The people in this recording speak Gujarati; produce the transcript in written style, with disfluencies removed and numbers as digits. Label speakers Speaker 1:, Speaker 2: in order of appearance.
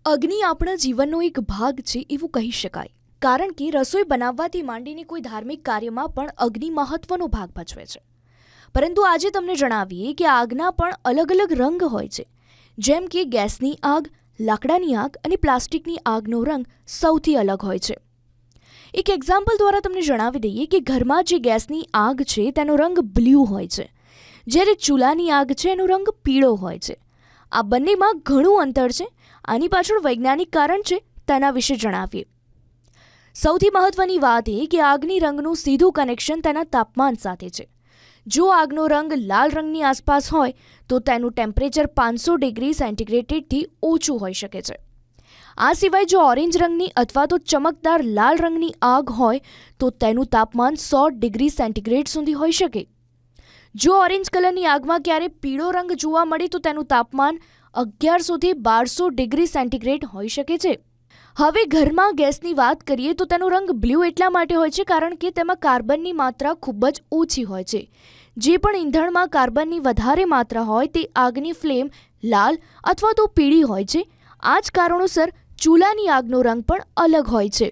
Speaker 1: અગ્નિ આપણા જીવનનો એક ભાગ છે એવું કહી શકાય, કારણ કે રસોઈ બનાવવાથી માંડીને કોઈ ધાર્મિક કાર્યમાં પણ અગ્નિ મહત્વનો ભાગ ભજવે છે. પરંતુ આજે તમને જણાવીએ કે આગના પણ અલગ અલગ રંગ હોય છે. જેમ કે ગેસની આગ, લાકડાની આગ અને પ્લાસ્ટિકની આગનો રંગ સૌથી અલગ હોય છે. એક એક્ઝામ્પલ દ્વારા તમને જણાવી દઈએ કે ઘરમાં જે ગેસની આગ છે તેનો રંગ બ્લુ હોય છે, જ્યારે ચૂલાની આગ છે એનો રંગ પીળો હોય છે. આ બંનેમાં ઘણું અંતર છે. આની પાછળ વૈજ્ઞાનિક કારણ છે, તેના વિશે જણાવીએ. સૌથી મહત્વની વાત એ કે આગની રંગનું સીધું કનેક્શન તેના તાપમાન સાથે છે. જો આગનો રંગ લાલ રંગની આસપાસ હોય તો તેનું ટેમ્પરેચર 500 ડિગ્રી સેન્ટીગ્રેડથી ઓછું હોઈ શકે છે. આ સિવાય જો ઓરેન્જ રંગની અથવા તો ચમકદાર લાલ રંગની આગ હોય તો તેનું તાપમાન 100 ડિગ્રી સેન્ટીગ્રેડ સુધી હોઈ શકે. જો ઓરેન્જ કલરની આગમાં ક્યારે પીળો રંગ જોવા મળે તો તેનું તાપમાન 1100 થી 1200 ડિગ્રી સેન્ટીગ્રેડ હોઈ શકે છે. હવે ઘરમાં ગેસની વાત કરીએ તો તેનો રંગ બ્લુ એટલા માટે હોય છે કારણ કે તેમાં કાર્બનની માત્રા ખૂબ જ ઓછી હોય છે. જે પણ ઈંધણમાં કાર્બનની વધારે માત્રા હોય તે આગની ફ્લેમ લાલ અથવા તો પીળી હોય છે. આ જ કારણોસર ચૂલાની આગનો રંગ પણ અલગ હોય છે.